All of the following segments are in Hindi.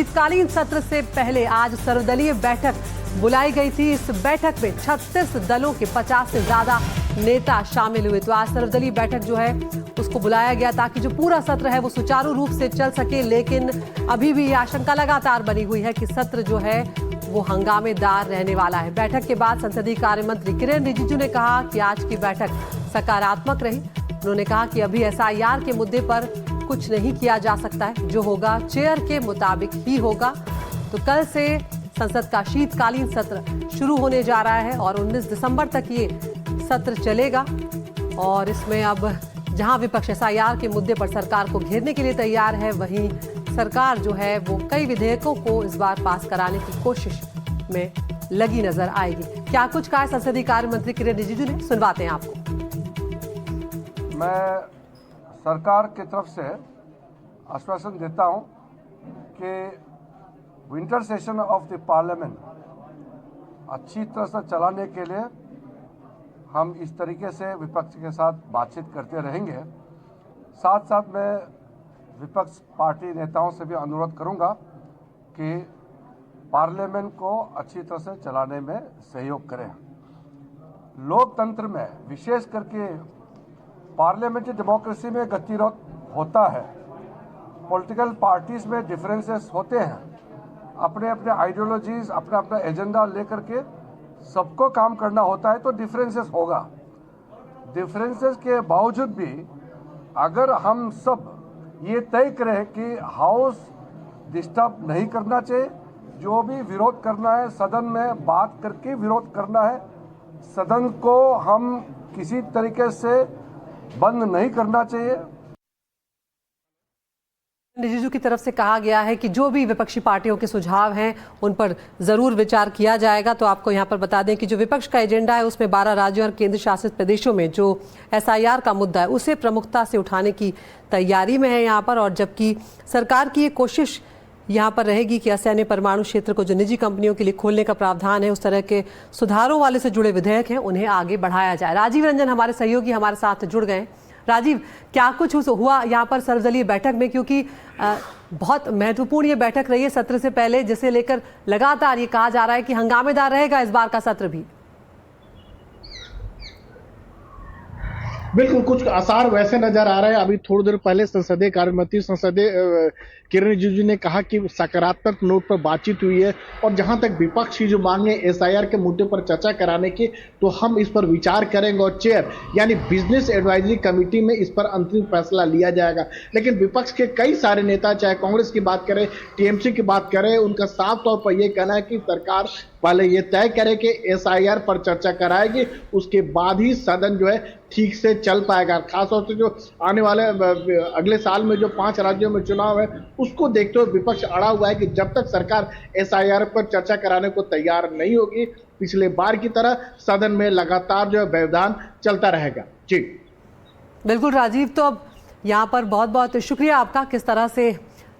शीतकालीन सत्र से पहले आज सर्वदलीय बैठक बुलाई गई थी। इस बैठक में 36 दलों के 50 से ज्यादा नेता शामिल हुए। तो आज सर्वदलीय बैठक जो है उसको बुलाया गया ताकि जो पूरा सत्र है वो सुचारू रूप से चल सके। लेकिन अभी भी ये आशंका लगातार बनी हुई है कि सत्र जो है वो हंगामेदार रहने वाला है। बैठक के बाद संसदीय कार्य मंत्री किरेन रिजिजू ने कहा कि आज की बैठक सकारात्मक रही। उन्होंने कहा कि अभी SIR के मुद्दे पर कुछ नहीं किया जा सकता है, जो होगा चेयर के मुताबिक ही होगा। तो कल से संसद का शीतकालीन सत्र शुरू होने जा रहा है और 19 दिसंबर तक ये सत्र चलेगा। और इसमें अब जहां विपक्ष SIR के मुद्दे पर सरकार को घेरने के लिए तैयार है, वहीं सरकार जो है वो कई विधेयकों को इस बार पास कराने की कोशिश में लगी नजर आएगी। क्या कुछ कहा संसदीय कार्य मंत्री किरेन रिजिजू ने, सुनवाते हैं आपको। मैं सरकार की तरफ से आश्वासन देता हूं कि winter session of the parliament अच्छी तरह से चलाने के लिए हम इस तरीके से विपक्ष के साथ बातचीत करते रहेंगे। साथ साथ मैं विपक्ष पार्टी नेताओं से भी अनुरोध करूंगा कि पार्लियामेंट को अच्छी तरह से चलाने में सहयोग करें। लोकतंत्र में विशेष करके पार्लियामेंट्री डेमोक्रेसी में गतिरोध होता है। पॉलिटिकल पार्टीज में डिफरेंसेस होते हैं, अपने अपने आइडियोलॉजीज, अपना अपना एजेंडा लेकर के सबको काम करना होता है, तो डिफरेंसेस होगा। डिफरेंसेस के बावजूद भी अगर हम सब ये तय करें कि हाउस डिस्टर्ब नहीं करना चाहिए, जो भी विरोध करना है सदन में बात करके विरोध करना है, सदन को हम किसी तरीके से बंद नहीं करना चाहिए। रिजिजू की तरफ से कहा गया है कि जो भी विपक्षी पार्टियों के सुझाव हैं उन पर जरूर विचार किया जाएगा। तो आपको यहां पर बता दें कि जो विपक्ष का एजेंडा है उसमें 12 राज्यों और केंद्र शासित प्रदेशों में जो SIR का मुद्दा है उसे प्रमुखता से उठाने की तैयारी में है यहाँ पर। और जबकि सरकार की ये कोशिश यहाँ पर रहेगी कि असैन्य परमाणु क्षेत्र को जो निजी कंपनियों के लिए खोलने का प्रावधान है, उस तरह के सुधारों वाले से जुड़े विधेयक हैं, उन्हें आगे बढ़ाया जाए। राजीव रंजन हमारे सहयोगी हमारे साथ जुड़ गए। राजीव, क्या कुछ हुआ यहाँ पर सर्वदलीय बैठक में, क्योंकि बहुत महत्वपूर्ण ये बैठक रही है सत्र से पहले, जिसे लेकर लगातार ये कहा जा रहा है कि हंगामेदार रहेगा इस बार का सत्र भी। बिल्कुल कुछ आसार वैसे नजर आ रहे हैं। अभी थोड़ी देर पहले संसदीय कार्य मंत्री किरेन रिजिजू ने कहा कि सकारात्मक नोट पर बातचीत हुई है और जहां तक विपक्ष की जो मांगे SIR के मुद्दे पर चर्चा कराने की, तो हम इस पर विचार करेंगे और चेयर यानी बिजनेस एडवाइजरी कमेटी में इस पर अंतिम फैसला लिया जाएगा। लेकिन विपक्ष के कई सारे नेता, चाहे कांग्रेस की बात करें, TMC की बात करें, उनका साफ तौर पर यह कहना है कि सरकार पहले ये तय करे कि SIR पर चर्चा कराएगी, उसके बाद ही सदन जो है ठीक से चल पाएगा। खासतौर से जो आने वाले अगले साल में जो 5 राज्यों में चुनाव है उसको देखते हुए विपक्ष अड़ा हुआ है कि जब तक सरकार SIR पर चर्चा कराने को तैयार नहीं होगी, पिछले बार की तरह सदन में लगातार जो है व्यवधान चलता रहेगा। जी बिल्कुल राजीव, तो अब यहाँ पर बहुत बहुत शुक्रिया आपका। किस तरह से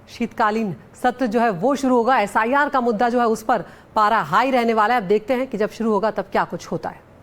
शीतकालीन सत्र जो है वो शुरू होगा, SIR का मुद्दा जो है उस पर पारा हाई रहने वाला है। अब देखते हैं कि जब शुरू होगा तब क्या कुछ होता है।